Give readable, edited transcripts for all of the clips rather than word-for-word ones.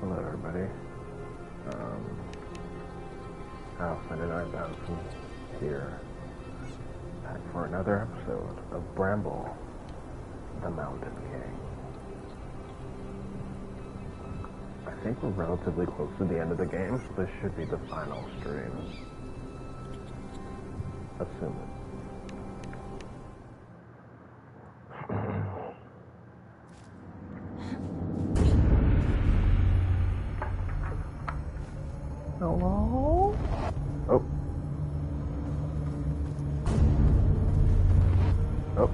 Hello, everybody. How did I bounce from here? Back for another episode of Bramble, the Mountain King. I think we're relatively close to the end of the game, so this should be the final stream. Assuming. Hello? Oh. Oh.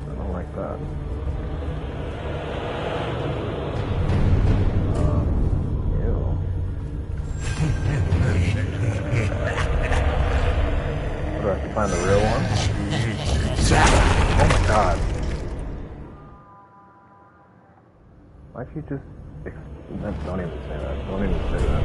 I don't like that. Ew. What, do I have to find the real one? Oh my god. Why'd you just... Don't even say that. Don't even say that.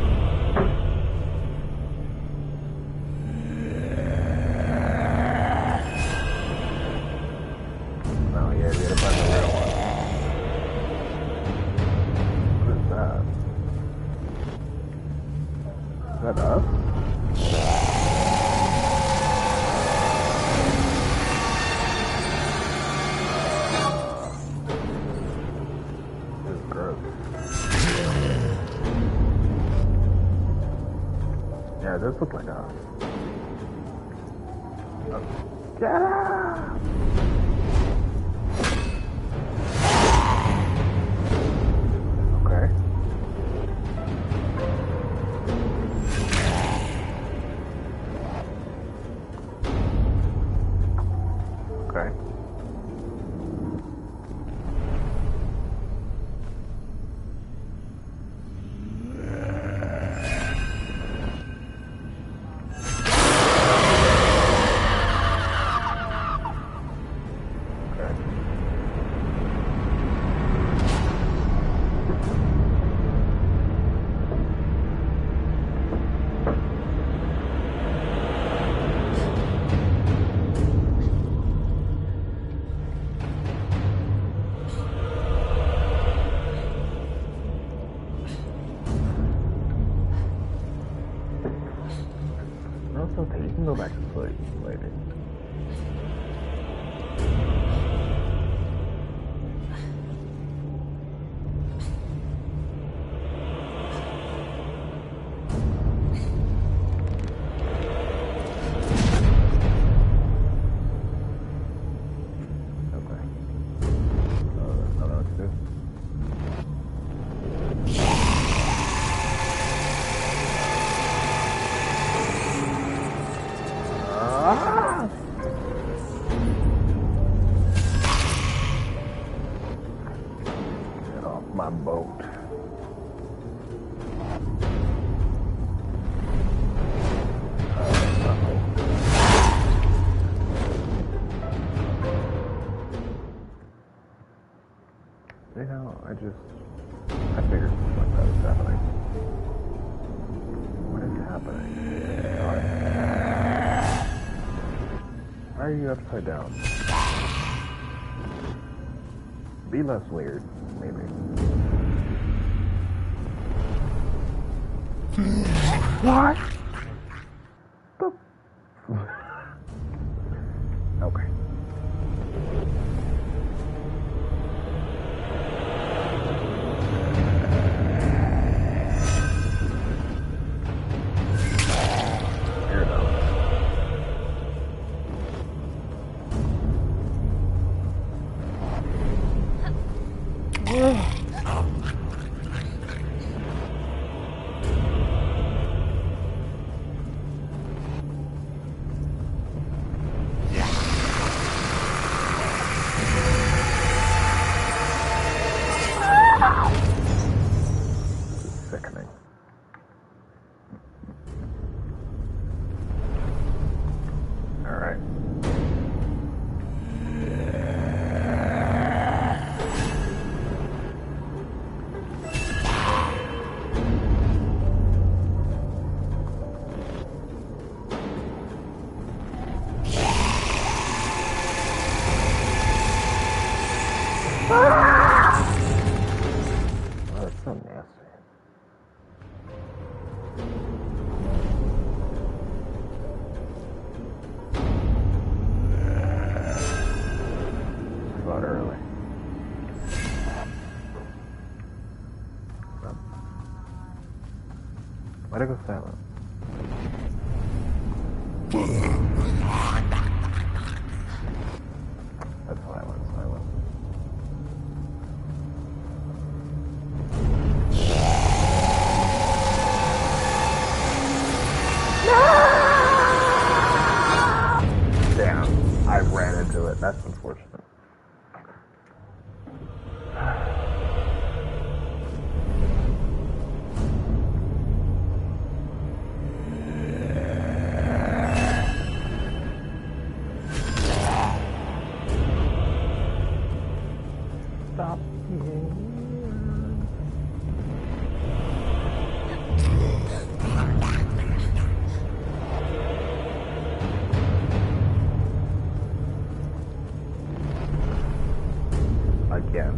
Is that us? This is gross. Yeah, this looks like us. Get out! Okay. Okay. Okay, you can go back to sleep later. Okay. I don't know what to do. Get off my boat. You know, I figured something like that was happening. What is happening? Why are you upside down? Be less weird, maybe. What? Okay. Sickening. All right. Oh, that's so nasty. Why'd I go silent? That's silent. Damn, I ran into it. That's unfortunate. Stop. Again.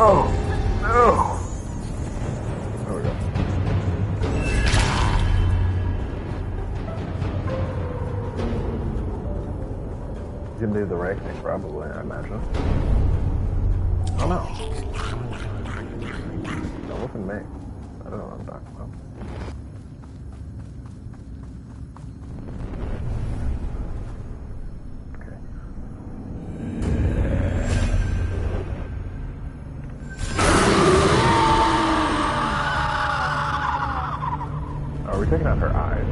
Oh, no. There we go. You can do the right thing, probably, I imagine. Oh, no. That wasn't me. I don't know what I'm talking about. We're taking out her eyes.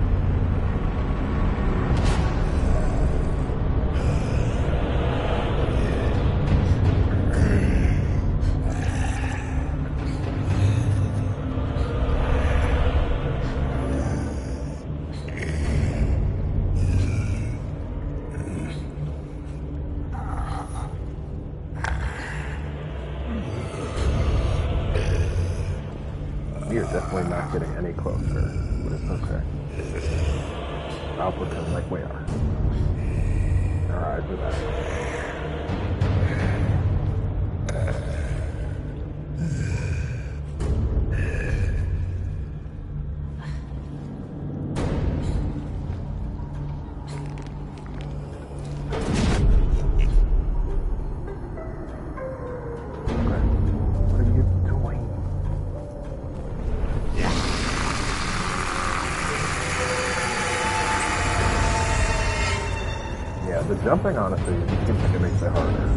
You're definitely not getting any closer, but it's okay. I'll pretend like we are. Our eyes are back. The jumping, honestly, seems like it makes it harder.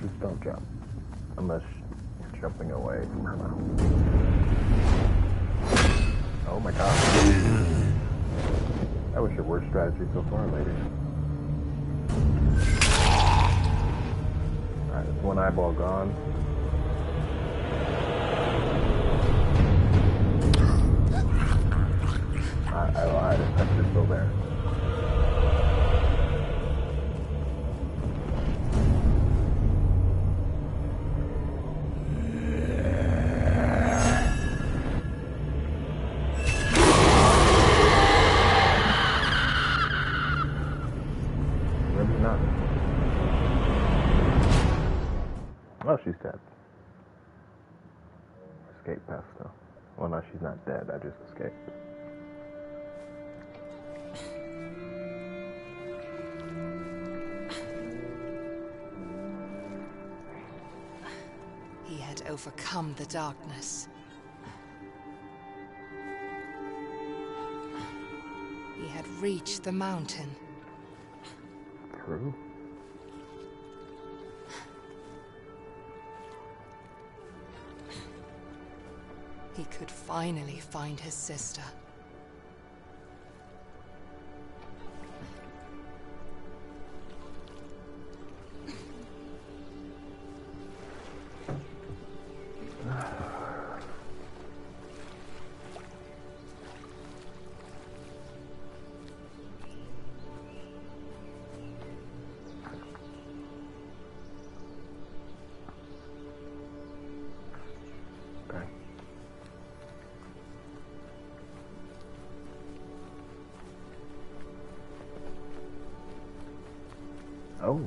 Just don't jump. Unless you're jumping away from her mouth. Oh my god. That was your worst strategy so far, lady. Alright, it's one eyeball gone. I lied, it's actually still there. Oh, she's dead. Escape past though. Well, no, she's not dead. I just escaped. He had overcome the darkness. He had reached the mountain. True. He could finally find his sister. Oh.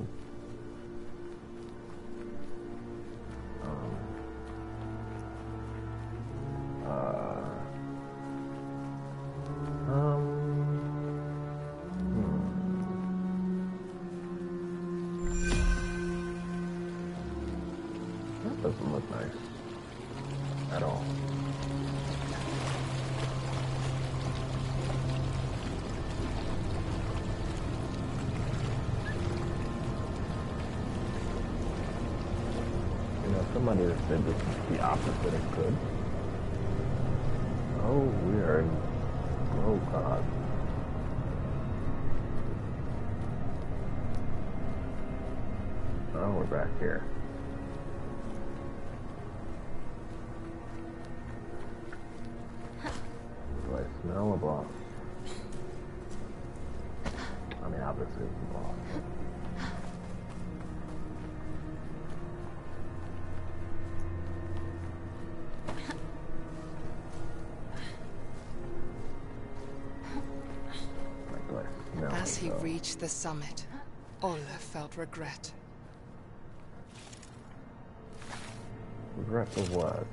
That doesn't look nice at all. You know, somebody has said this is the opposite of good. Oh, we are in... Oh, God. Oh, we're back here. Do I smell a boss? I mean, obviously it's a boss. As he reached the summit, Olle felt regret. Regret for what?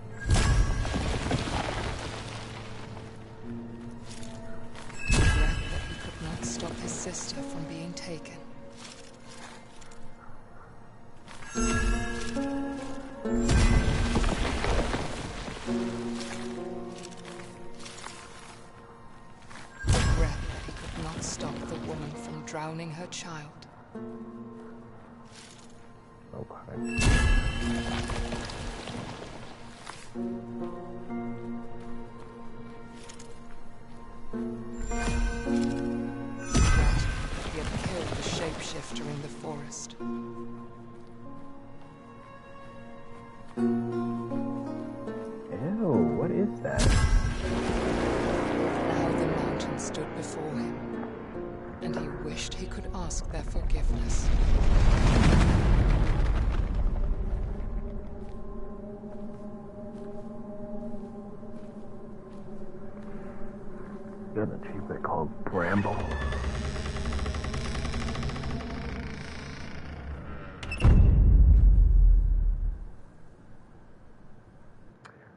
Regret that he could not stop his sister from being taken. Regret that he could not stop the woman from drowning her child. Okay. He had killed the shapeshifter in the forest. Ew, what is that? Now the mountain stood before him, and he wished he could ask their forgiveness. Got an achievement called Bramble.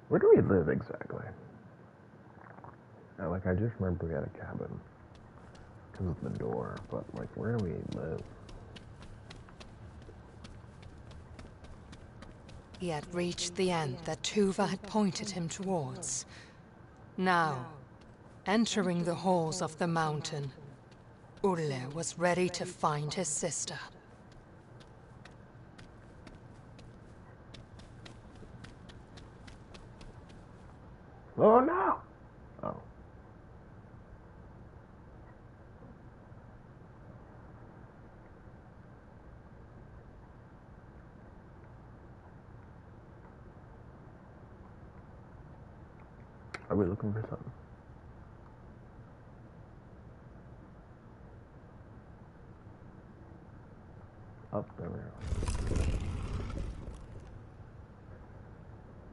Where do we live exactly? I just remember we had a cabin because of the door, but like, where do we live? He had reached the end that Tuva had pointed him towards. Now, entering the halls of the mountain, Olle was ready to find his sister. Oh no! Oh. Are we looking for something? Oh, there we go.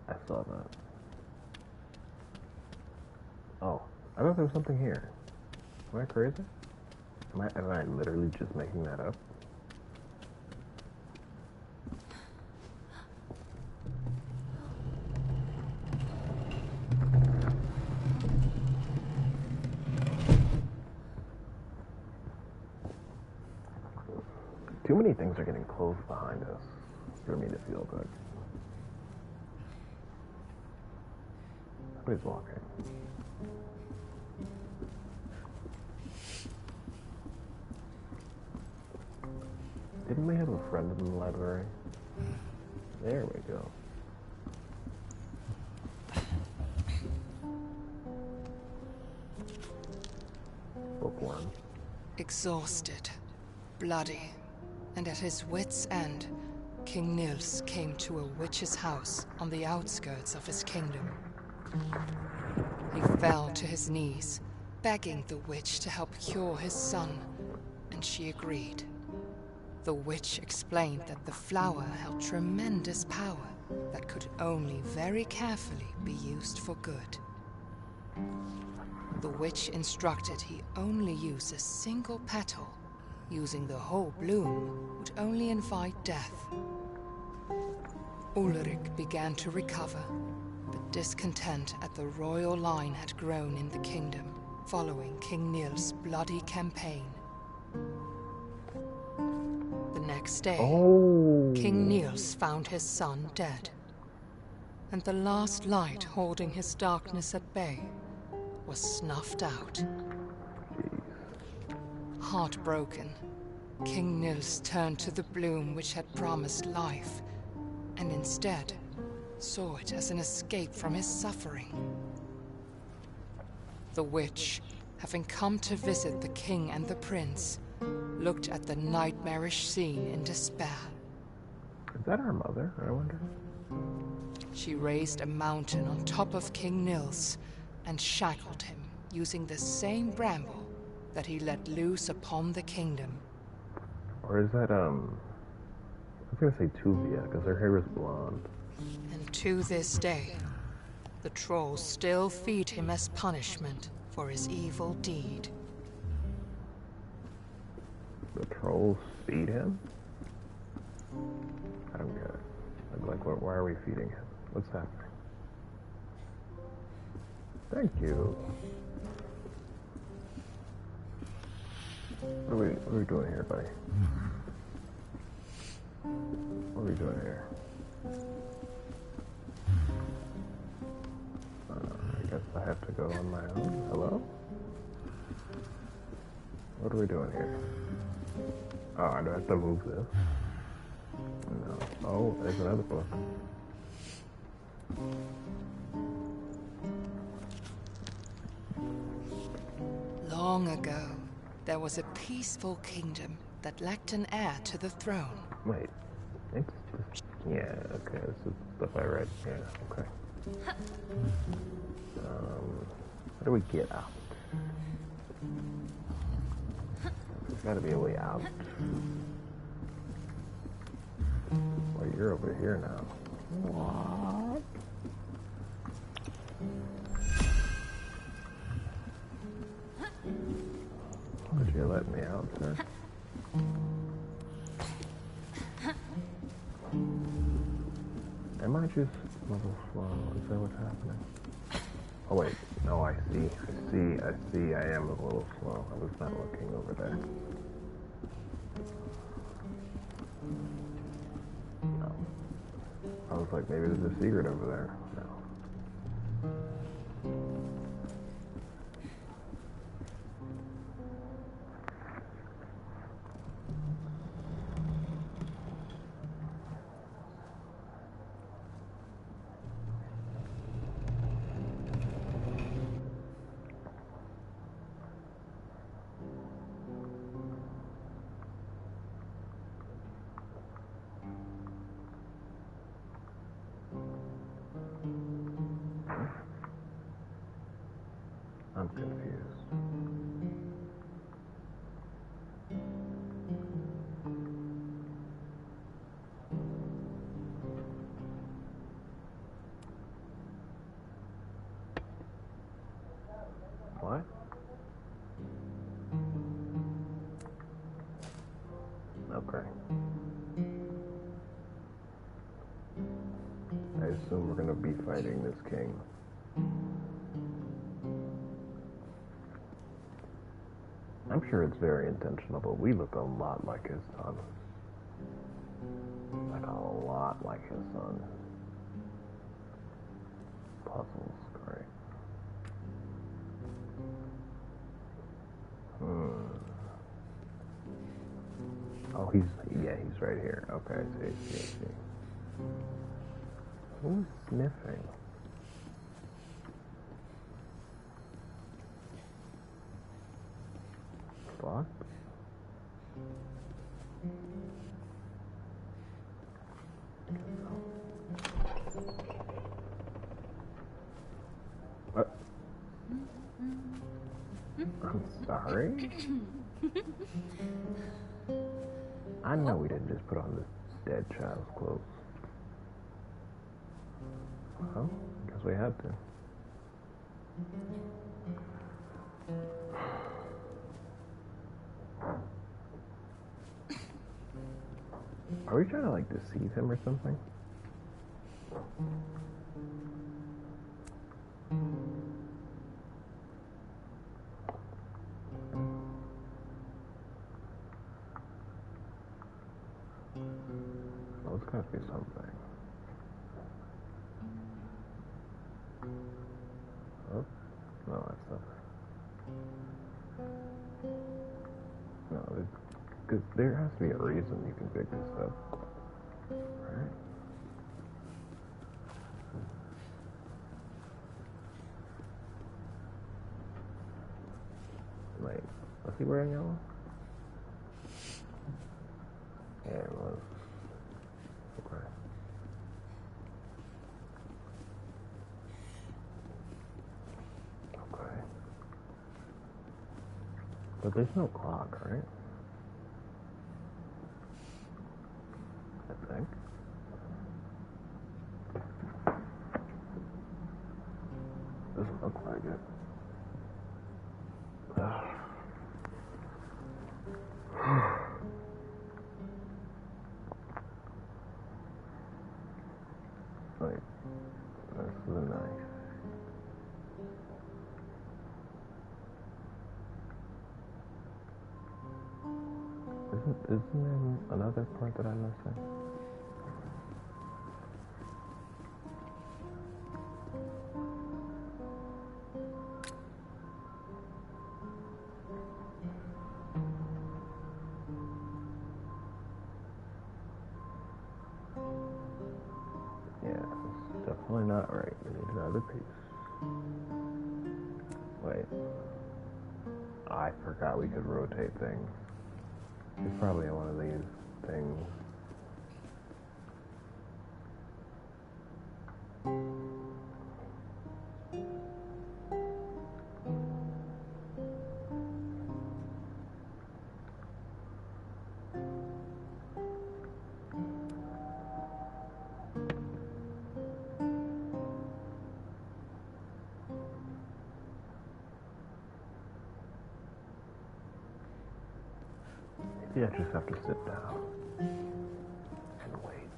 I saw that. Oh, I thought there was something here. Am I crazy? Am I literally just making that up? Too many things are getting closed behind us for me to feel good. Somebody's walking. Didn't we have a friend in the library? There we go. Bookworm. Exhausted, bloody, and at his wits' end, King Nils came to a witch's house on the outskirts of his kingdom. He fell to his knees, begging the witch to help cure his son, and she agreed. The witch explained that the flower held tremendous power that could only very carefully be used for good. The witch instructed he only use a single petal using the whole bloom would only invite death. Ulrich began to recover, but discontent at the royal line had grown in the kingdom following King Niels' bloody campaign. The next day, King Niels found his son dead, and the last light holding his darkness at bay was snuffed out. Heartbroken, King Niels turned to the bloom which had promised life, and instead saw it as an escape from his suffering. The witch, having come to visit the king and the prince, looked at the nightmarish scene in despair. Is that our mother, I wonder? She raised a mountain on top of King Niels and shackled him using the same bramble that he let loose upon the kingdom. Or is that, I was gonna say Tuvia, because her hair is blonde. And to this day, the trolls still feed him as punishment for his evil deed. The trolls feed him? I don't get it. Like, why are we feeding him? What's happening? Thank you. What are we doing here, buddy? What are we doing here? I guess I have to go on my own. Hello? What are we doing here? Oh, I do have to move this. No. Oh, there's another book. Long ago, there was a peaceful kingdom that lacked an heir to the throne. Wait. Yeah, okay, this is stuff I read. Yeah, okay. How do we get out? There's gotta be a way out. Well, you're over here now. What? Would you let me out, sir? Am I just a little slow? Is that what's happening? Oh wait, no, I see, I am a little slow. I was not looking over there. No. I was like, maybe there's a secret over there. No. I'm confused. What? Okay. I assume we're gonna be fighting this king. I'm sure it's very intentional, but we look a lot like his son. Like a lot like his son. Puzzles, great. Oh, he's right here. Okay, I see. Who's sniffing? What? What? I'm sorry? I know we didn't just put on this dead child's clothes. Well, I guess we had to. Are we trying to, like, deceive him or something? Oh, it's gotta be something. Oh, no, that's nothing. No, because there has to be a reason you can pick this up, right? Wait, was he wearing yellow? Yeah, it was. Okay. Okay. But there's no clock, right? I think. Doesn't look like it. Like, that's the knife. Isn't there another part that I'm missing? Yeah, it's definitely not right. We need another piece. Wait. I forgot we could rotate things. It's probably in one of these things. Maybe I just have to sit down and wait.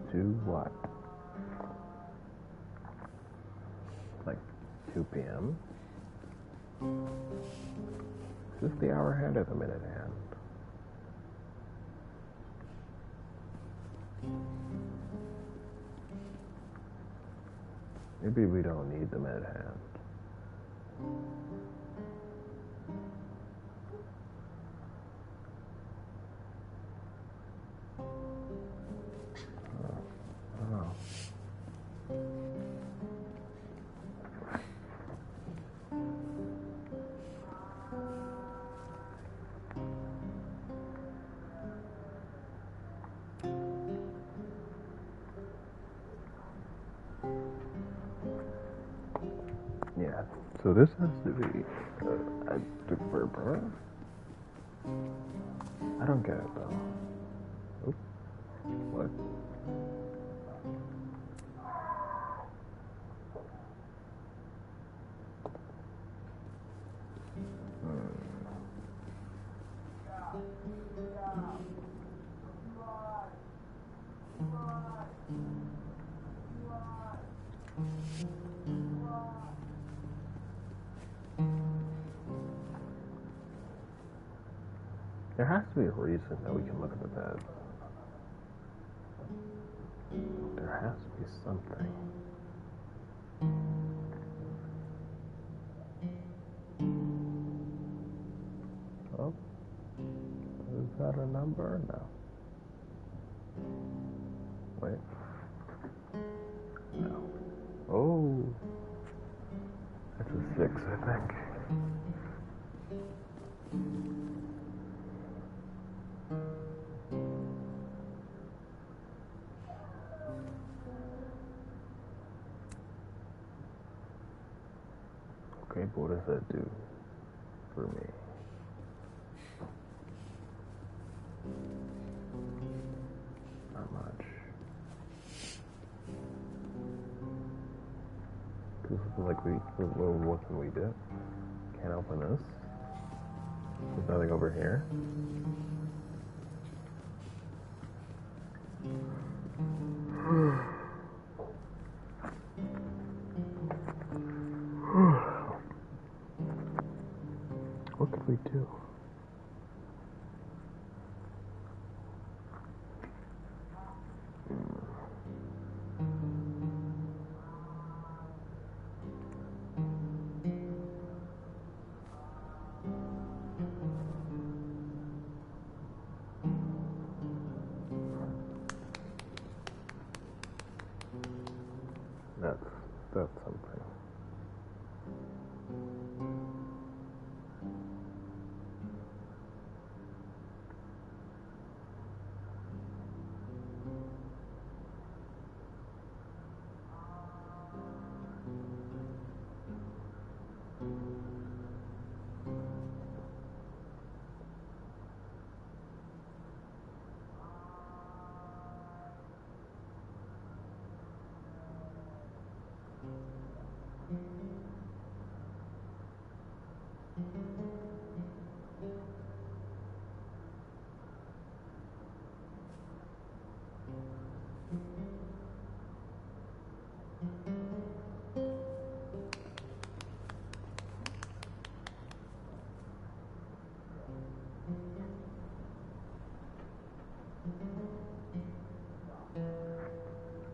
Two what? Like 2 p.m.? Is this the hour hand or the minute hand? Maybe we don't need the minute hand. I don't know. Yeah, so this has to be a developer. I don't get it though. Oops. What? There has to be a reason that we can look at the bed. There has to be something. Oh, is that a number? No. Wait. No. Oh, that's a 6, I think. Okay, but what does that do for me? Not much. Cause like what can we do? Can't open this. There's nothing over here. What could we do? That's something.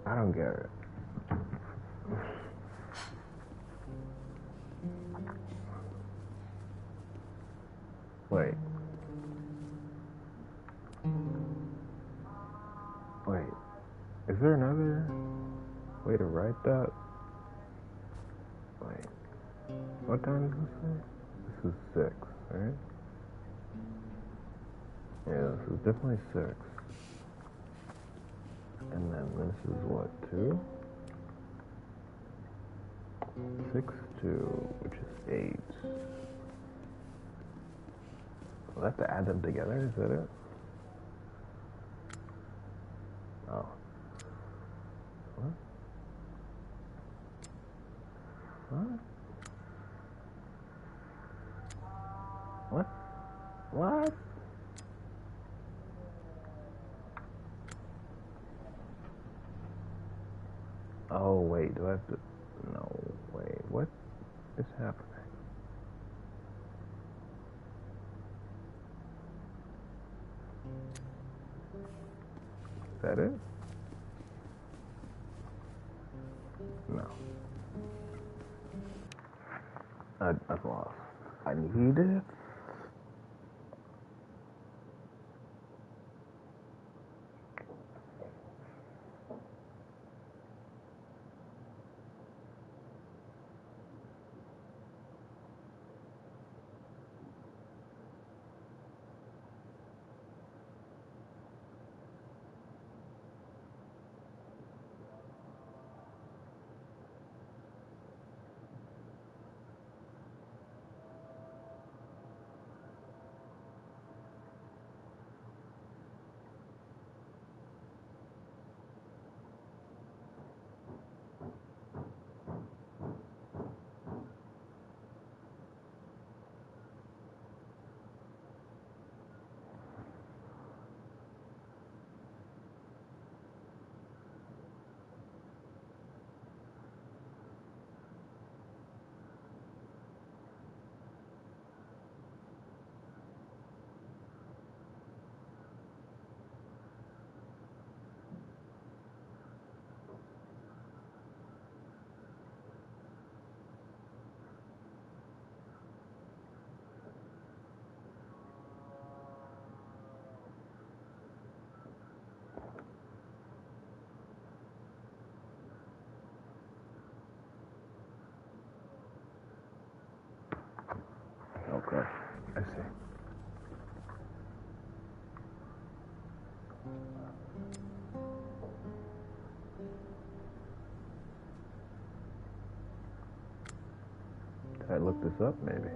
I don't get it. Wait. Is there another way to write that? Wait. What time is this thing? This is 6, right? Yeah, this is definitely 6. And then this is what, 2? 6, 2, which is 8. We'll have to add them together, is that it? Oh. What? What? What? What? Oh, wait, do I have to... No, wait, what is happening? Is that it? No. I've lost. I need it? I look this up, maybe.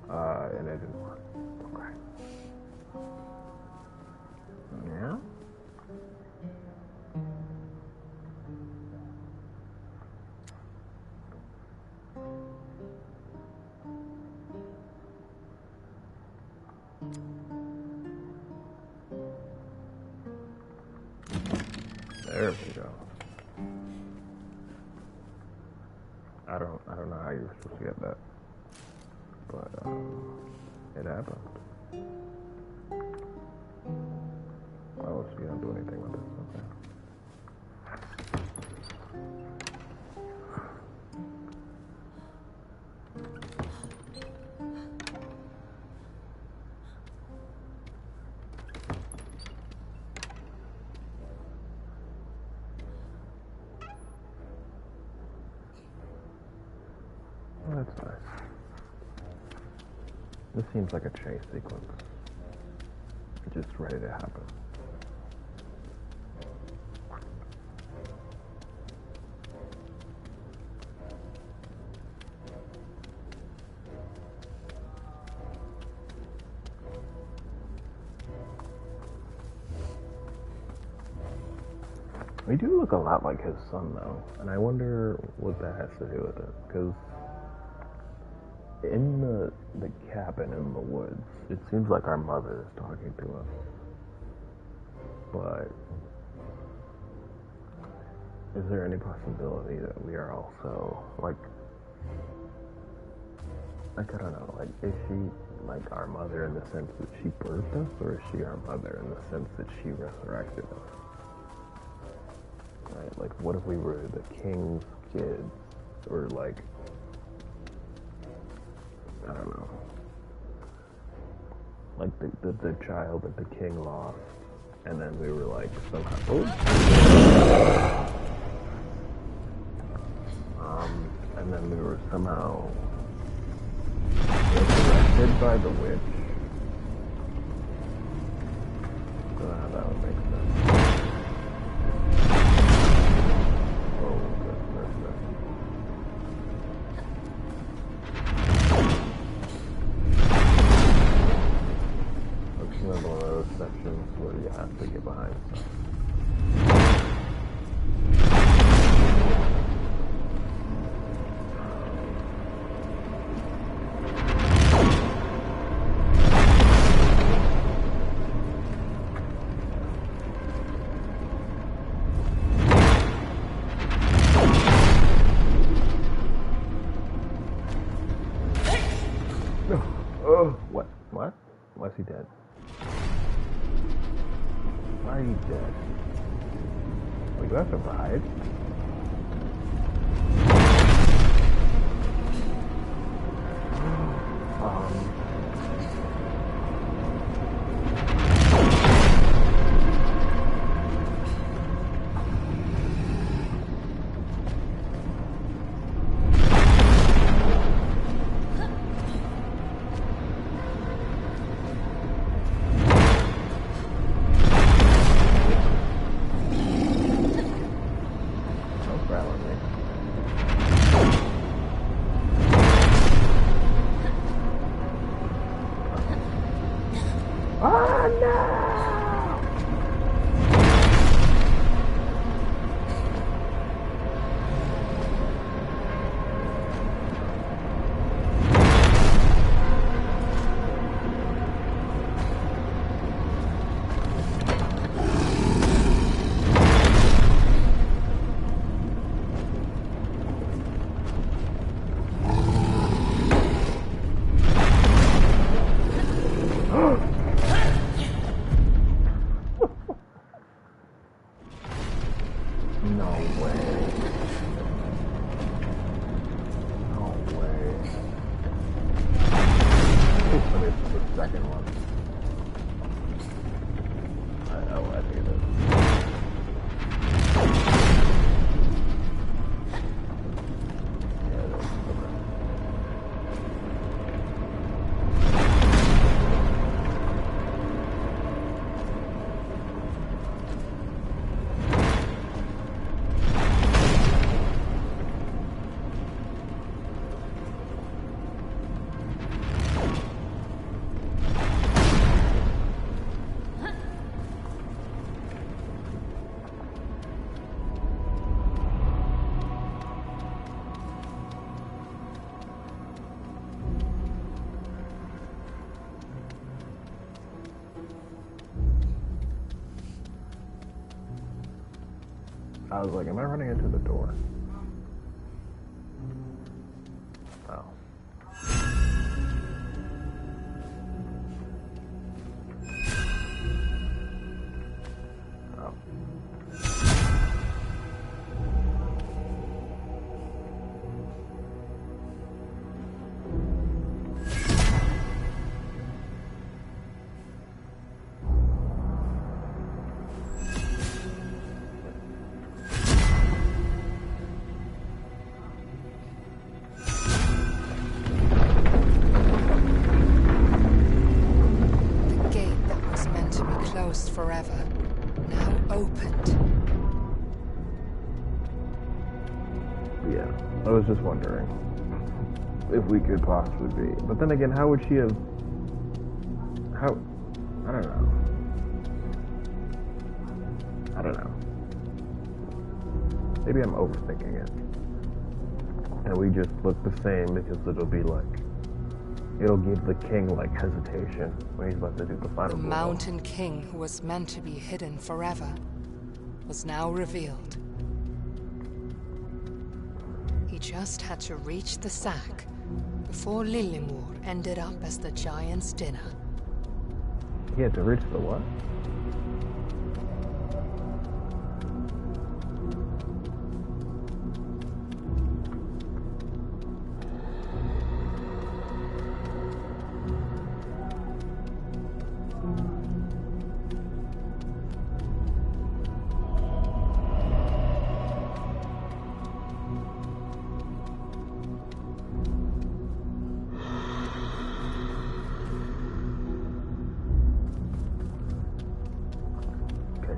And it didn't work. Okay. Yeah? There we go. I don't know how you were supposed to get that, but it happened. Oh, so you don't do anything with this, okay. Oh, that's nice. This seems like a chase sequence. Just ready to happen. We do look a lot like his son, though, and I wonder what that has to do with it, because in the cabin in the woods, it seems like our mother is talking to us. But is there any possibility that we are also, like, I don't know, like, is she like our mother in the sense that she birthed us, or is she our mother in the sense that she resurrected us? Right? Like, what if we were the king's kids, or like, I don't know, like the child that the king lost, and then we were like somehow, and then we were somehow resurrected by the witch. I don't know how that would make sense. Oh, goodness. It's another one of those sections where you have to get behind stuff. What? Why is he dead? Why are you dead? Like, do I have to ride? I was like, am I running into the door? Oh. Oh. Forever, now opened. Yeah, I was just wondering if we could possibly be. But then again, how would she have... How... I don't know. I don't know. Maybe I'm overthinking it. And we just look the same because it'll be like... It'll give the king, like, hesitation when he's about to do the final blow. The Mountain King, who was meant to be hidden forever, was now revealed. He just had to reach the sack before Lillimor ended up as the giant's dinner. He had to reach the what?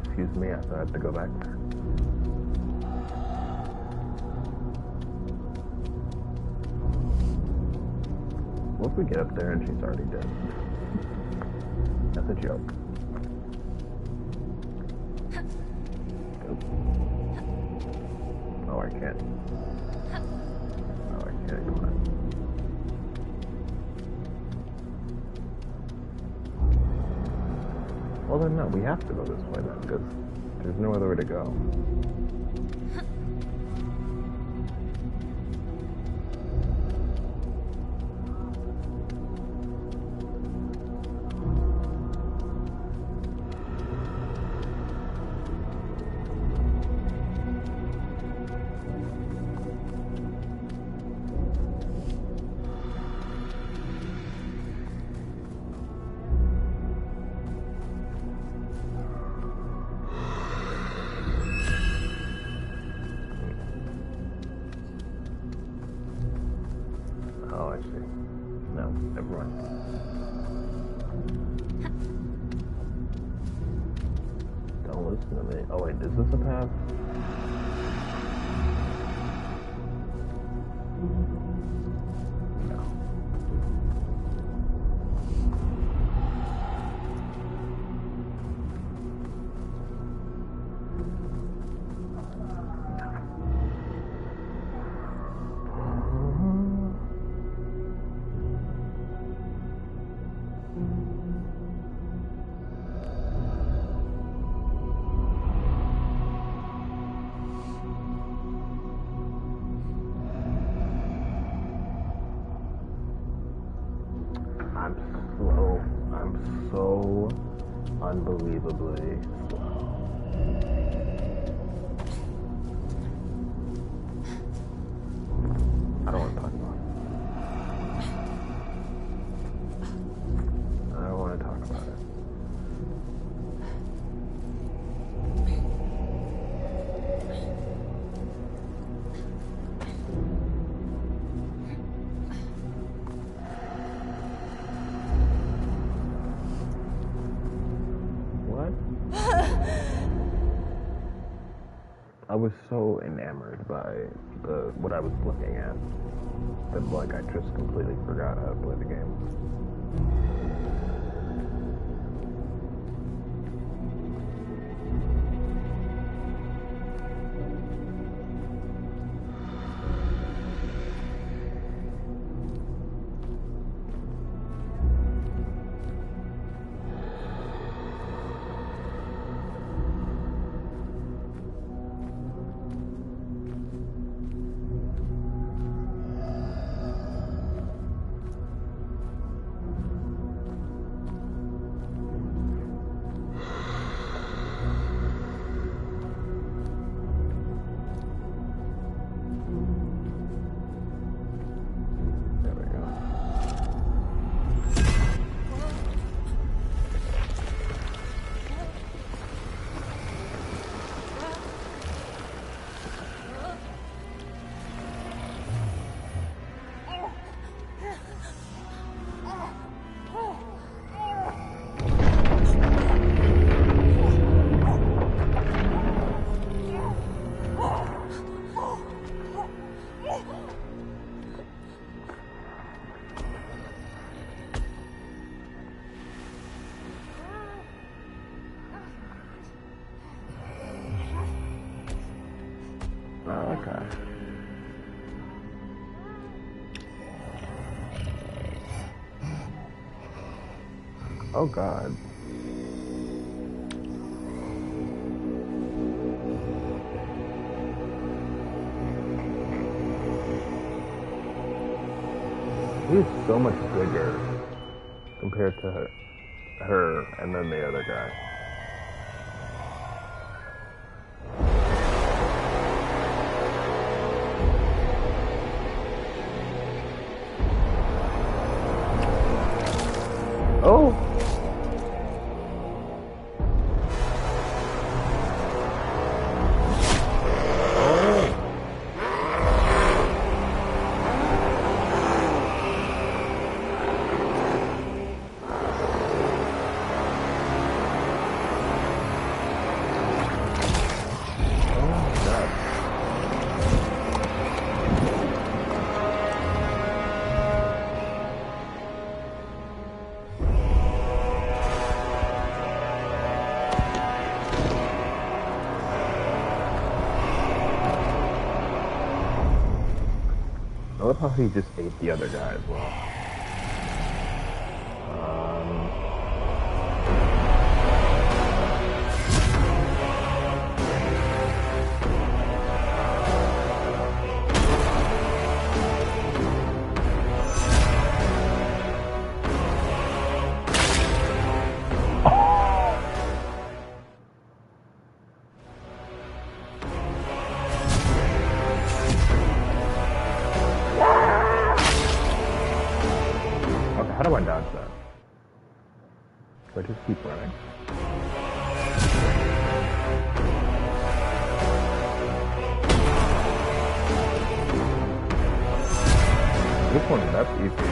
Excuse me, I thought I had to go back there. What if we get up there and she's already dead? That's a joke. Oh, I can't. Oh, I can't. Come on. Well then, no, we have to go this way then, because there's no other way to go. Oh, I see. No, never mind. Don't listen to me. Oh wait, is this a path? No. I'm slow. I'm so unbelievably slow. I don't want to talk about it. I don't want to talk about it. I was so enamored by what I was looking at that like I just completely forgot how to play the game. Okay. Oh God. He's so much bigger compared to her and then the other guy. Oh! I love how he just ate the other guy as well. How do I dodge that? Do I just keep running? This one, that's easy.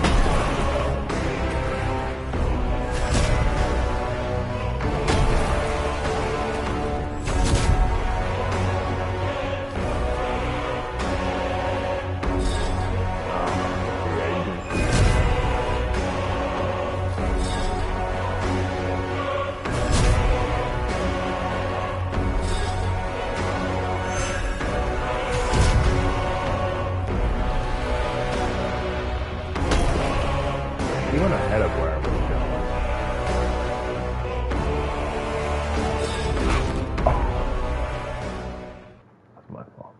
He went ahead of where I was going. Oh. That's my fault.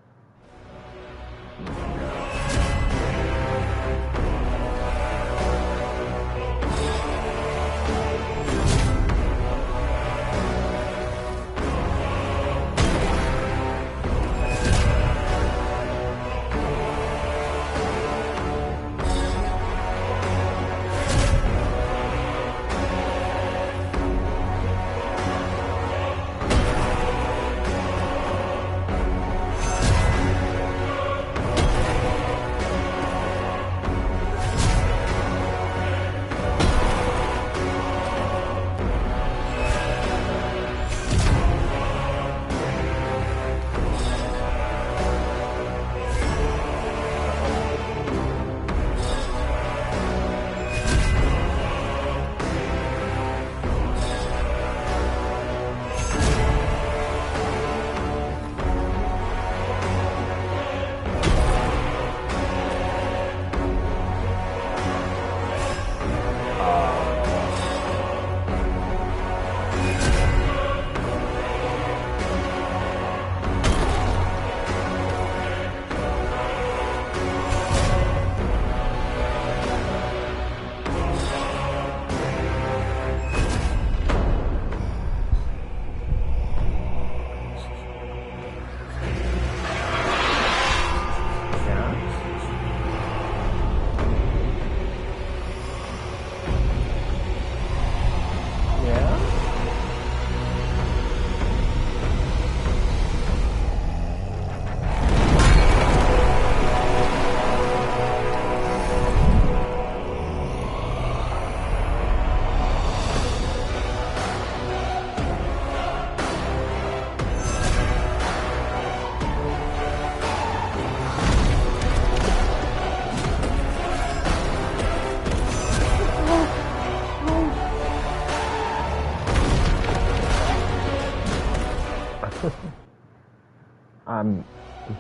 I'm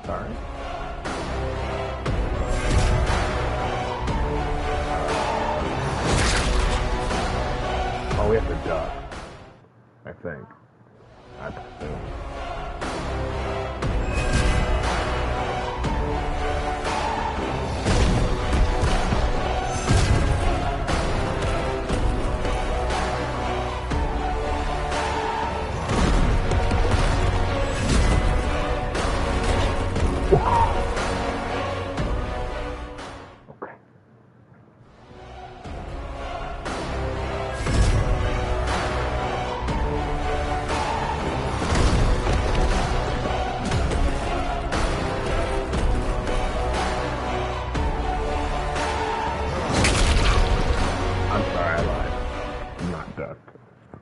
sorry. we have to duck. I think. I presume.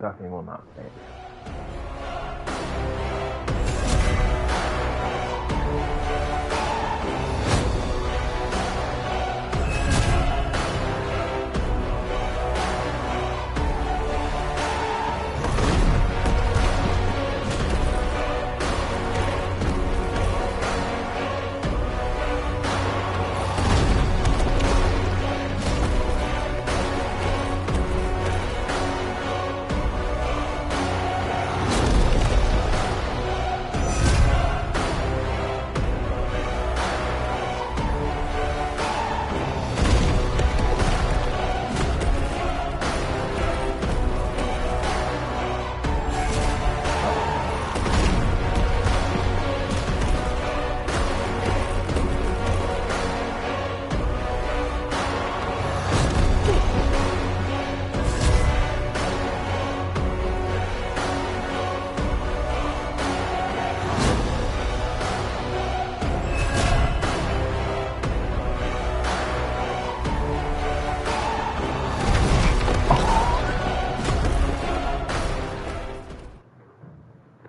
Ducking will not save.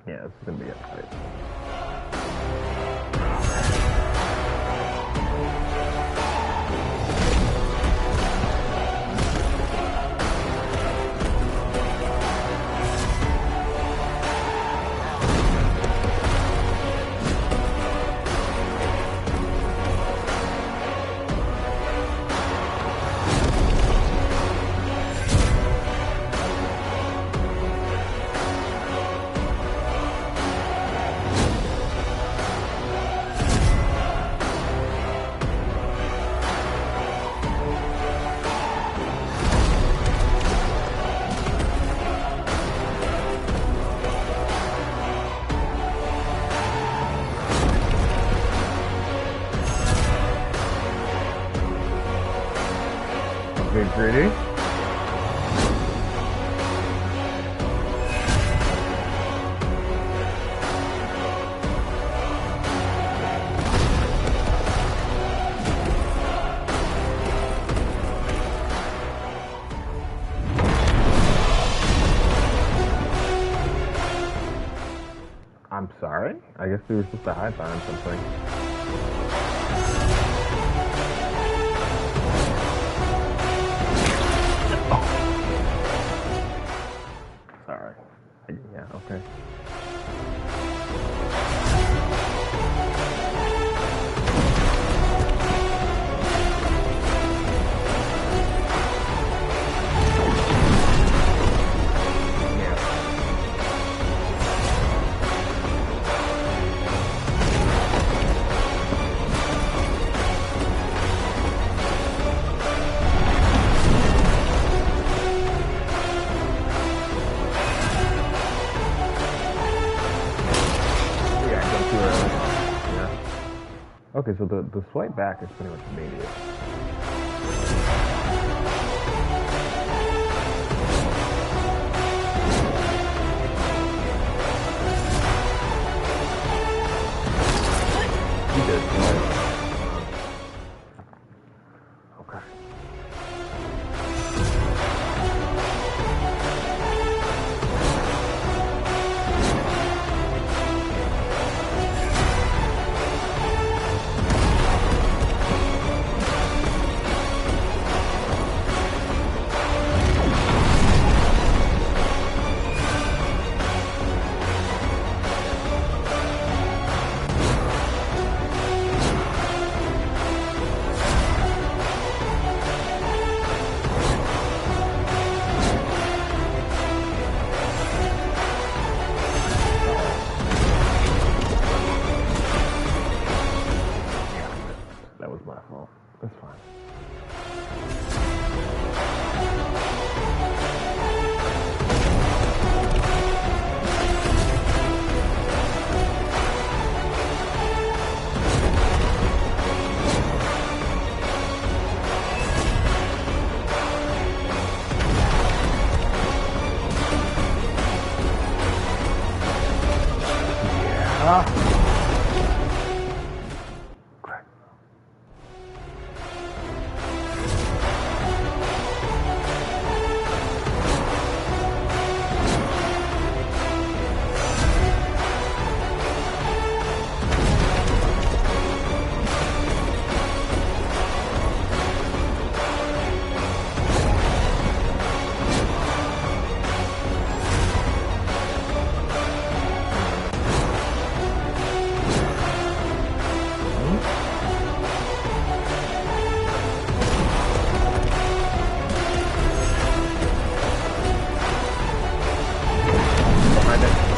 Yeah, this is gonna be a fight. Big pretty. I'm sorry? I guess we were supposed to hide behind something. Sorry. Yeah, okay. Okay, so the swipe back is pretty much immediate. You did, right? Okay. Ah! Crap. Behind it.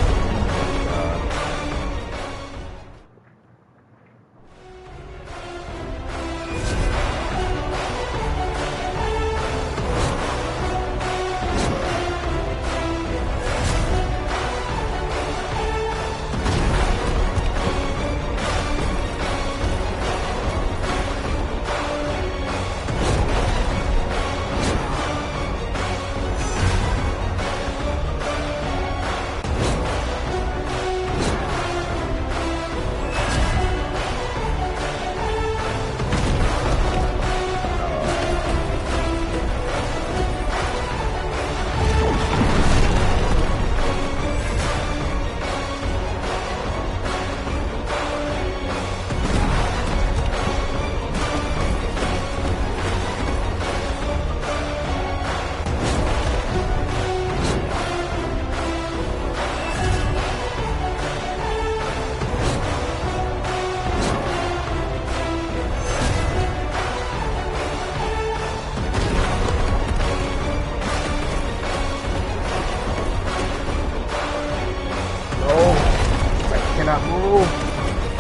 Cannot move.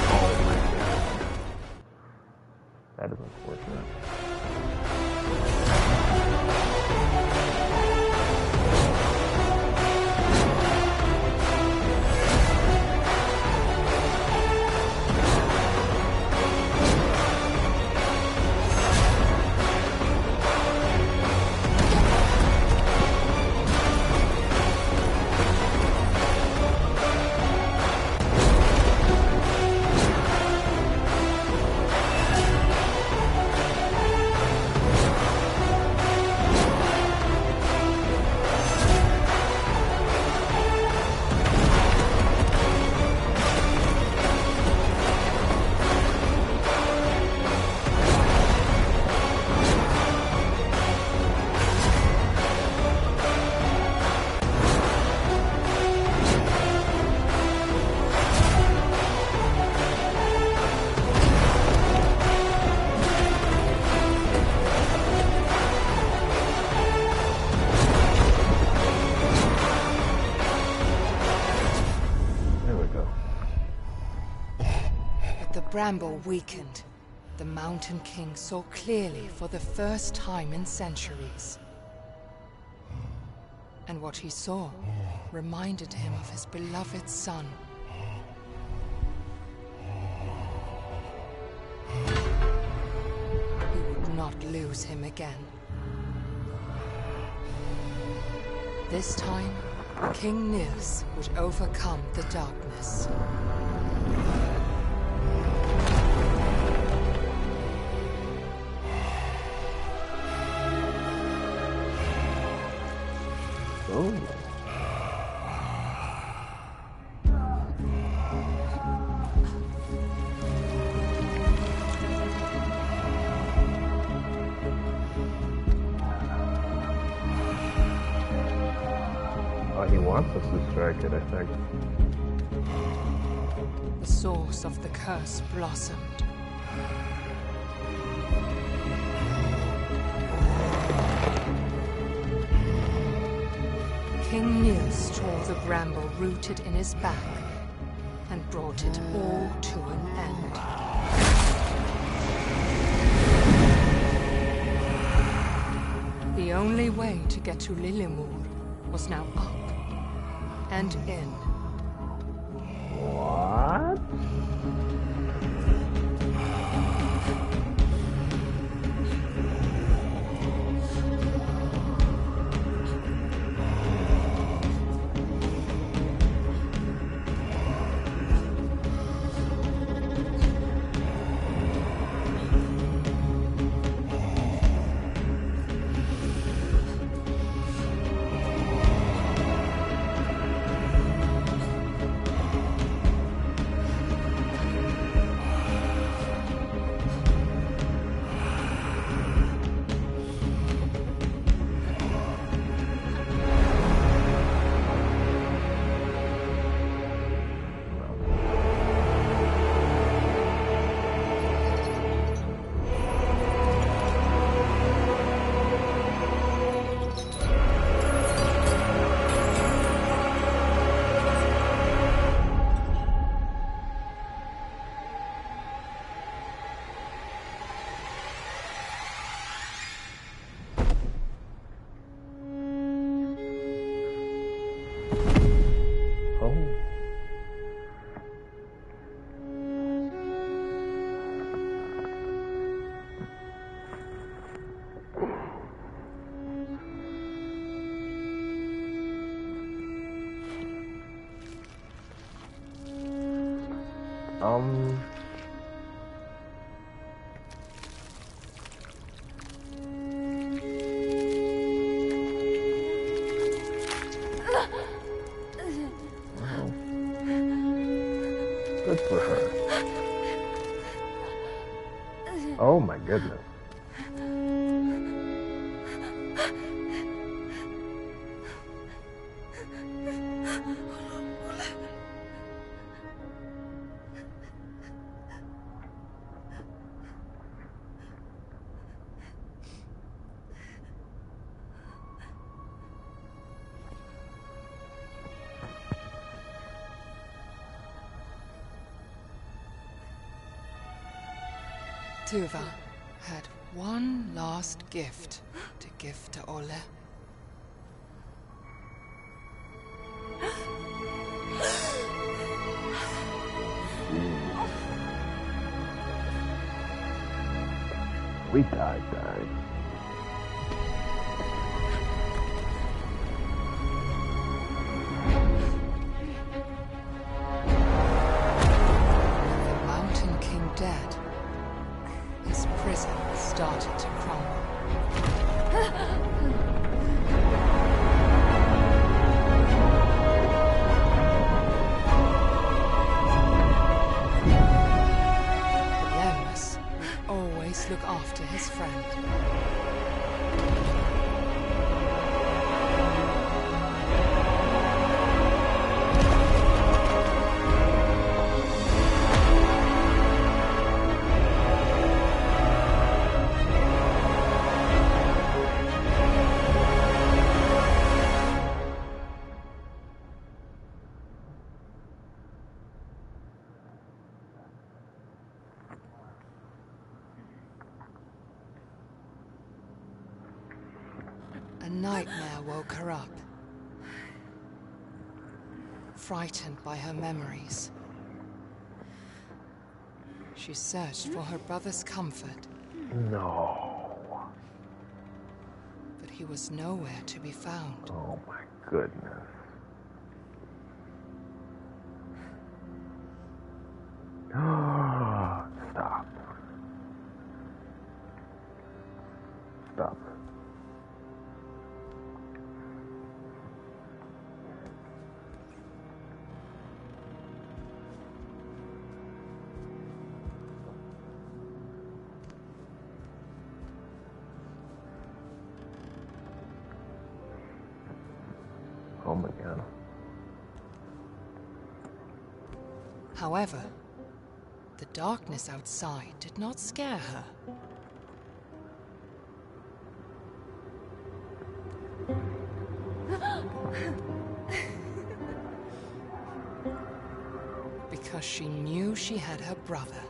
Oh my god. That is unfortunate. Bramble weakened. The Mountain King saw clearly for the first time in centuries. And what he saw reminded him of his beloved son. He would not lose him again. This time, King Nils would overcome the darkness. Oh. Oh, he wants us to strike it, I think. The source of the curse blossomed. King Nils tore the bramble rooted in his back and brought it all to an end. The only way to get to Lillemor was now up and in. What? Um. Well, good for her. Oh my goodness. Tuva had one last gift to give to Ole. We died. The Mountain King dead, his prison started to crumble. Relentless would always look after his friend. A nightmare woke her up. Frightened by her memories, she searched for her brother's comfort, No. but he was nowhere to be found. Oh my goodness. Stop. Stop. Oh my God. However, the darkness outside did not scare her. Because she knew she had her brother.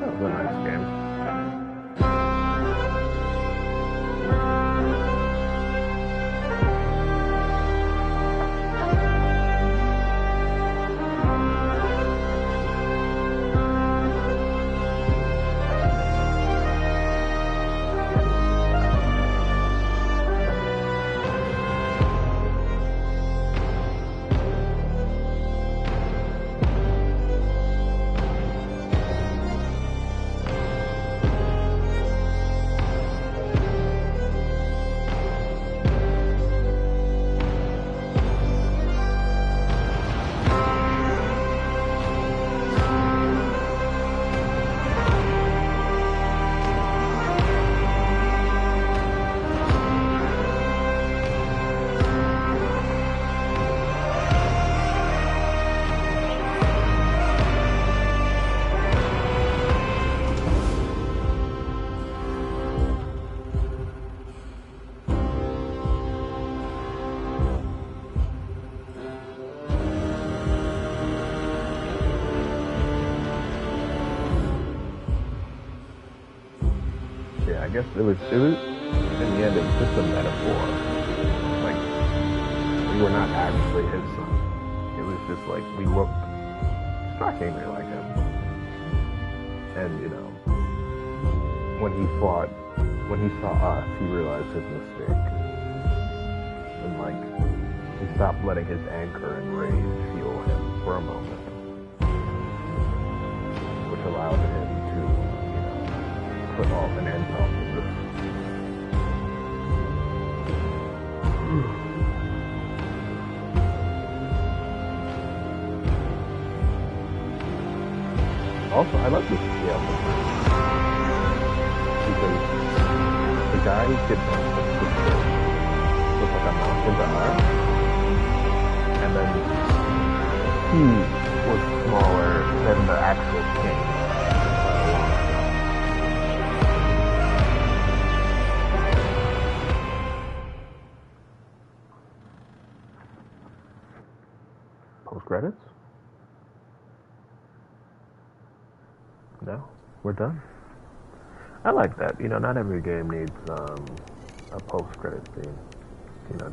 That was a nice game. Yeah, I guess it was in the end, it was just a metaphor. Like, we were not actually his son. It was just like, we looked strikingly like him. And, you know, when he saw us, he realized his mistake. And, like, he stopped letting his anger and rage fuel him for a moment. Which allowed him to, you know, put off an end to this. Also, I love this episode because the guy kidnapped the sister with like a mountain to us, and then he was smaller than the actual king. Post credits? No, we're done. I like that. You know, not every game needs a post-credit scene. You know,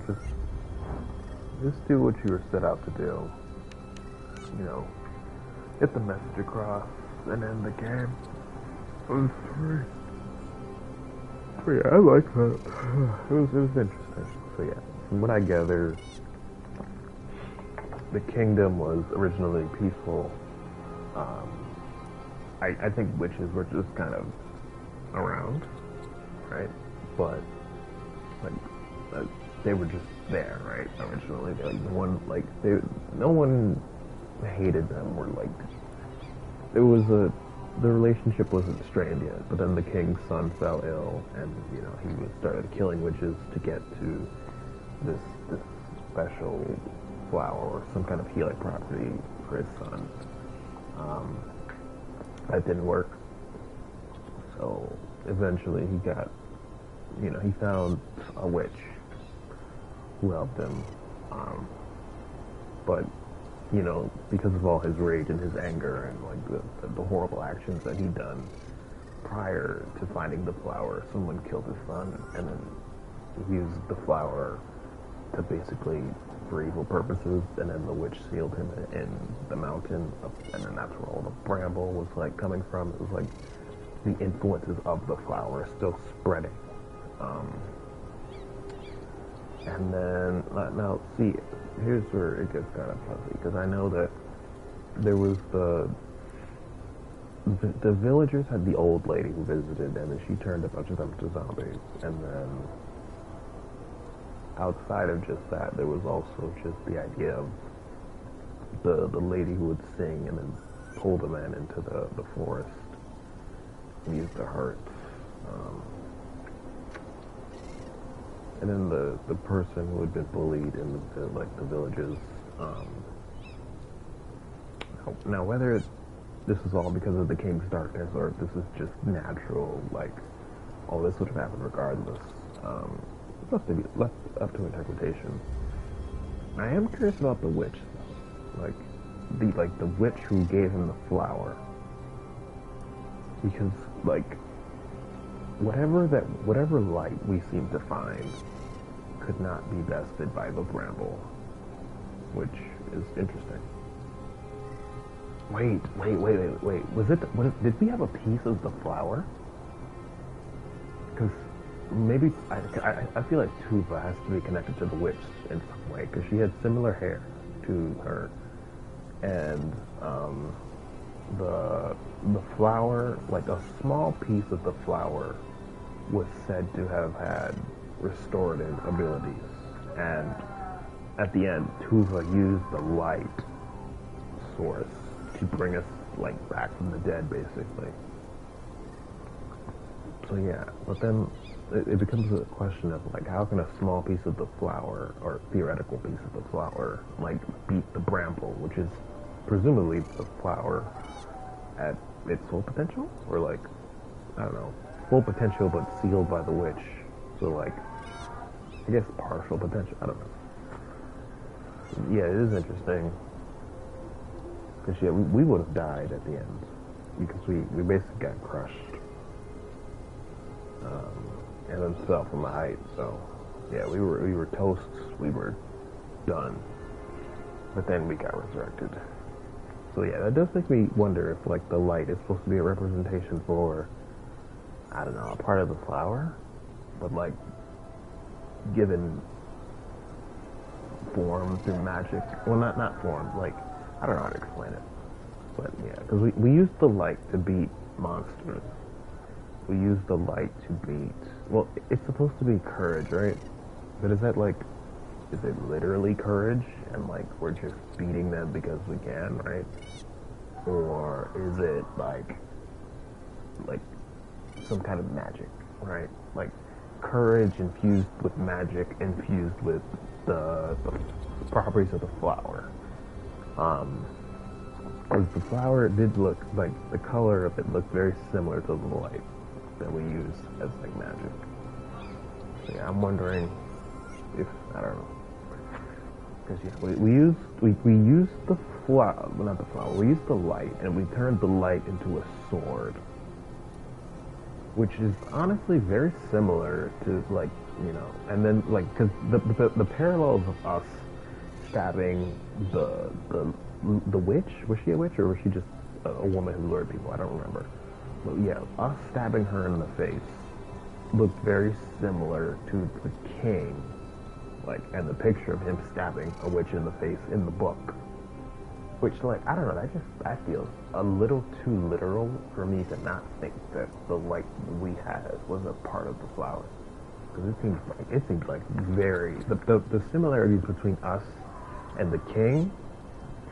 just do what you were set out to do. You know, get the message across and end the game. It was free. So yeah, I like that. It was interesting. So yeah, from what I gather, the kingdom was originally peaceful. I think witches were just kind of around, right? But like they were just there, right? Originally, no one hated them, or like the relationship wasn't strained yet. But then the king's son fell ill, and you know he started killing witches to get to this special flower or some kind of healing property for his son. That didn't work. So eventually he found a witch who helped him. But, you know, because of all his rage and his anger and like the horrible actions that he'd done prior to finding the flower, someone killed his son and then used the flower to basically for evil purposes, and then the witch sealed him in the mountain, and then that's where all the bramble was like coming from. It was like the influences of the flower still spreading. And then now see, here's where it gets kind of fuzzy, because I know that there was the villagers had the old lady who visited, and then she turned a bunch of them to zombies, and then outside of just that, there was also just the idea of the lady who would sing and then pull the men into the forest and use their hearts. And then the person who had been bullied in the villages. Now whether this is all because of the king's darkness or if this is just natural, like, oh, this would have happened regardless. It's left to be left up to interpretation. I am curious about the witch, though. Like the witch who gave him the flower, because like whatever light we seem to find could not be bested by the bramble, which is interesting. Wait. Did we have a piece of the flower? Because maybe I feel like Tuva has to be connected to the witch in some way, because she had similar hair to her, and the flower, like a small piece of the flower, was said to have had restorative abilities, and at the end, Tuva used the light source to bring us like back from the dead, basically. So yeah, but then it becomes a question of like, how can a small piece of the flower, or theoretical piece of the flower, like beat the bramble, which is presumably the flower at its full potential, or like, I don't know, full potential but sealed by the witch. So like, I guess partial potential. I don't know. Yeah, it is interesting. Because yeah, we would have died at the end, because we basically got crushed. and then fell from a height. So yeah, we were toast. We were done. But then we got resurrected. So yeah, that does make me wonder if like the light is supposed to be a representation for, I don't know, a part of the flower, but like given form through magic. Well, not form. Like I don't know how to explain it. But yeah, because we use the light to beat monsters. We use the light to beat. Well, it's supposed to be courage, right? But is that like, is it literally courage and like we're just beating them because we can, right? Or is it like some kind of magic, right? Like courage infused with magic, infused with the properties of the flower. Because the flower did look like the color of it looked very similar to the light that we use as like magic. So yeah, I'm wondering if I don't know. Because yeah, we used the flower, well, not the flower. We used the light, and we turned the light into a sword, which is honestly very similar to like and then like because the parallels of us stabbing the witch, was she a witch or was she just a woman who lured people? I don't remember. But yeah, us stabbing her in the face looked very similar to the king, like, and the picture of him stabbing a witch in the face in the book. Which, like, I don't know, that feels a little too literal for me to not think that the light we had was a part of the flower. Because it seems like very, the similarities between us and the king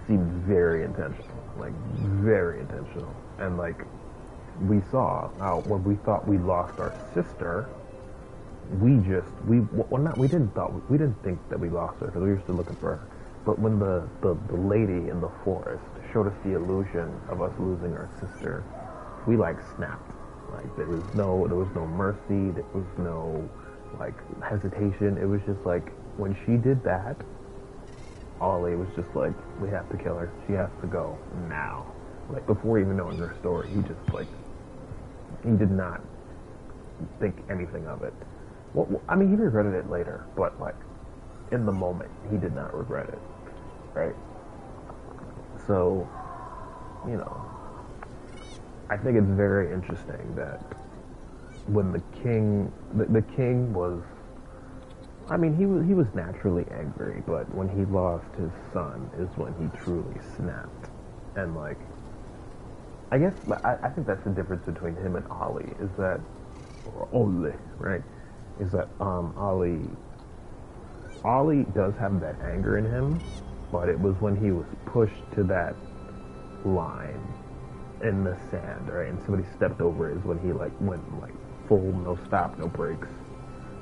seemed very intentional. Like, very intentional. And, like, we saw how when we thought we lost our sister, we didn't think that we lost her because we were still looking for her. But when the lady in the forest showed us the illusion of us losing our sister, we like snapped. Like there was no mercy, there was no like hesitation. It was just like when she did that, Ollie was just like, we have to kill her. She has to go now. Like before even knowing her story, he just like he did not think anything of it. Well, I mean, he regretted it later, but like in the moment, he did not regret it, right? So, I think it's very interesting that when the king was, I mean, he was naturally angry, but when he lost his son is when he truly snapped, and like, I guess I think that's the difference between him and Ollie is that, or Ole, right? Is that Ollie does have that anger in him, but it was when he was pushed to that line in the sand, right? And somebody stepped over it is when he like went like full no stop, no brakes.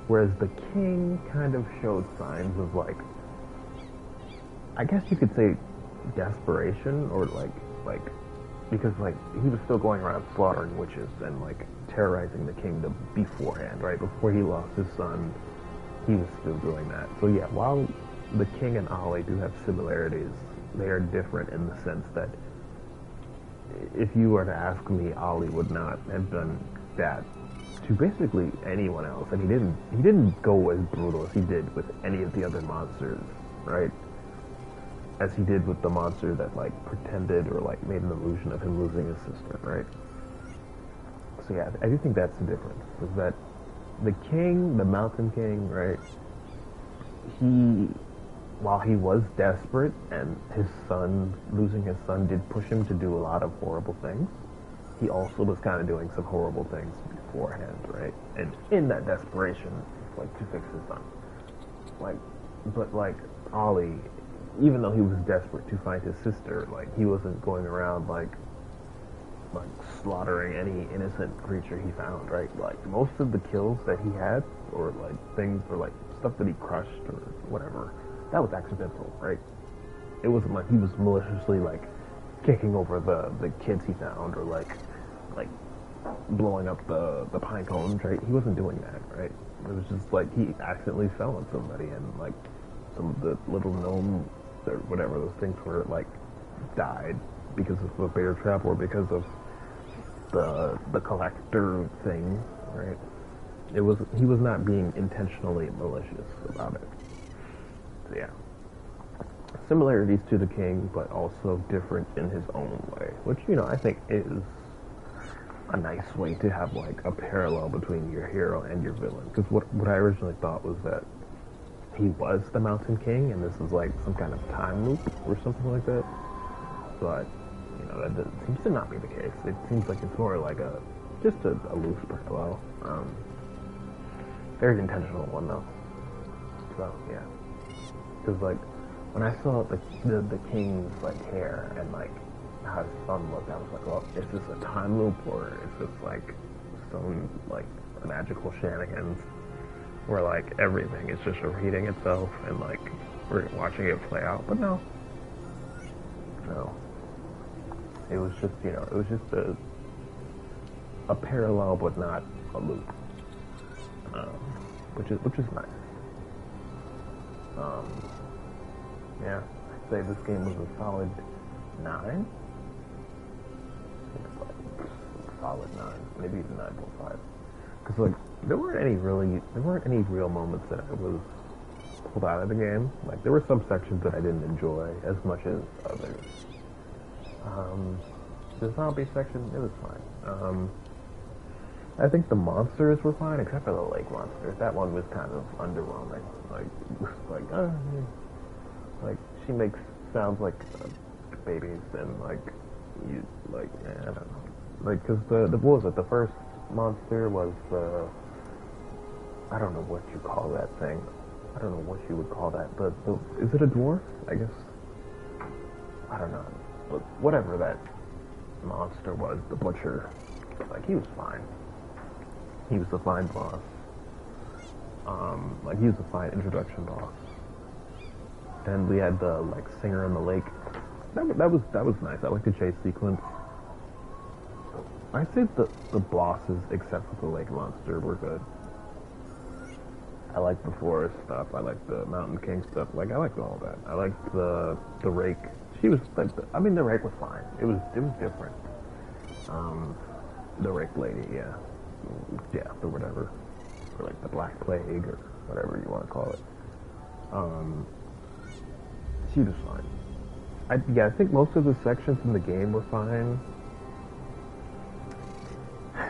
Whereas the king kind of showed signs of like, I guess you could say desperation or like because like he was still going around slaughtering witches and like terrorizing the kingdom beforehand, right? Before he lost his son, he was still doing that. So yeah, while the king and Ollie do have similarities, they are different in the sense that if you were to ask me, Ollie would not have done that to basically anyone else, and he didn't go as brutal as he did with any of the other monsters, right? As he did with the monster that like pretended or like made an illusion of him losing his sister, right? So yeah, I do think that's the difference, is that the king, the Mountain King, right, while he was desperate and losing his son did push him to do a lot of horrible things, he also was kind of doing some horrible things beforehand, right? And in that desperation, like, to fix his son. Like, but like, Ollie, even though he was desperate to find his sister, like, he wasn't going around, like slaughtering any innocent creature he found, right? Like, most of the kills that he had, or like things, or like stuff that he crushed, or whatever, that was accidental, right? It wasn't like he was maliciously like kicking over the kids he found, or like blowing up the pine cones, right? He wasn't doing that, right? It was just like he accidentally fell on somebody, and like some of the little gnomes or whatever those things were, like, died because of a bear trap or because of the collector thing, right? he was not being intentionally malicious about it. So yeah. Similarities to the king, but also different in his own way, which, you know, I think is a nice way to have like a parallel between your hero and your villain. Because what I originally thought was that he was the Mountain King, and this is like some kind of time loop or something like that. But you know, that seems to not be the case. It seems like it's more like just a loose parallel. Very intentional one though. So yeah, because like when I saw the king's like hair and like how his son looked, I was like, well, is this a time loop or is this like some like magical shenanigans where like everything is just repeating itself and like we're watching it play out? But no, it was just, you know, it was just a parallel but not a loop, which is nice. Yeah, I'd say this game was a solid 9. It's like solid 9, maybe even 9.5. Because like there weren't any real moments that I was pulled out of the game. Like there were some sections that I didn't enjoy as much as others. The zombie section, it was fine. I think the monsters were fine, except for the lake monsters. That one was kind of underwhelming. Like she makes sounds like babies, and like I don't know. Like, cause what was it? The first monster was I don't know what you call that thing. I don't know what you would call that. Is it a dwarf? I guess. I don't know. But whatever that monster was, the butcher, like he was fine. He was a fine boss. Like he was a fine introduction boss. Then we had the like singer in the lake. That was nice. I like the chase sequence. I'd say the bosses, except for the lake monster, were good. I like the forest stuff. I like the Mountain King stuff. Like I liked all that. I liked the rake. She was like, the rake was fine. It was different. The rake lady, yeah, or whatever, or like the Black Plague or whatever you want to call it. She was fine. I think most of the sections in the game were fine.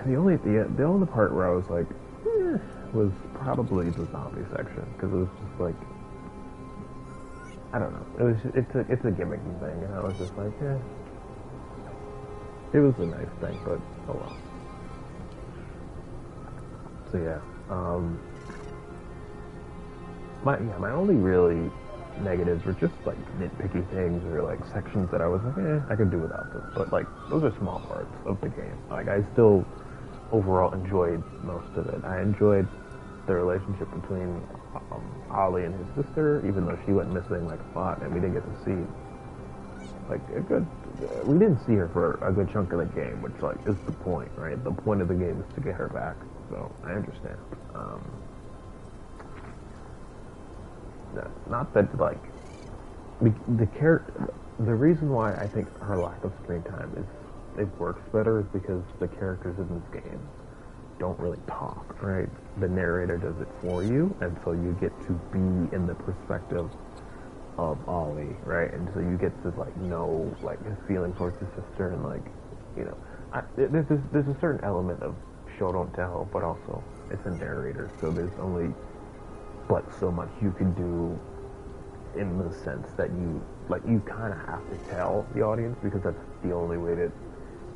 The only part where I was like, was probably the zombie section, because it was just like, I don't know. It's a gimmicky thing, and I was just like, it was a nice thing, but oh well. So yeah, my only really negatives were just like nitpicky things or like sections that I was like, I could do without this. But like those are small parts of the game. Like I still overall enjoyed most of it. I enjoyed the relationship between Ollie and his sister, even though she went missing like a lot and we didn't get to see like we didn't see her for a good chunk of the game, which like is the point, right? The point of the game is to get her back. So I understand. Not that like the reason why I think her lack of screen time it works better is because the characters in this game don't really talk, right? The narrator does it for you, and so you get to be in the perspective of Ollie, right? And so you get to like know like his feelings towards his sister, and like, you know, there's a certain element of show don't tell, but also it's a narrator, so there's only but so much you can do in the sense that you kind of have to tell the audience, because that's the only way to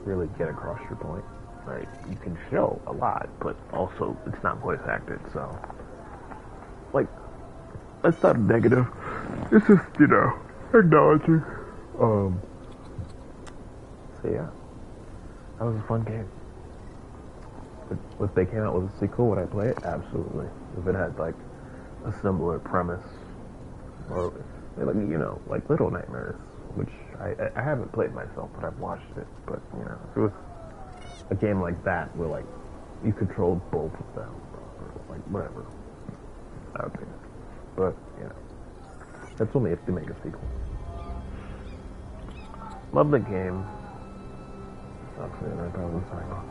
really get across your point, right? You can show a lot, but also it's not voice acted, so like that's not negative. It's just, you know, acknowledging. So yeah, that was a fun game. If they came out with a sequel, would I play it? Absolutely. If it had like a similar premise, or like, you know, like Little Nightmares, which I haven't played myself, but I've watched it. But you know, if it was a game like that where like you controlled both of them, or like whatever, I would pick it. But you know, that's only if they make a sequel. Love the game. Obviously, I probably sign off.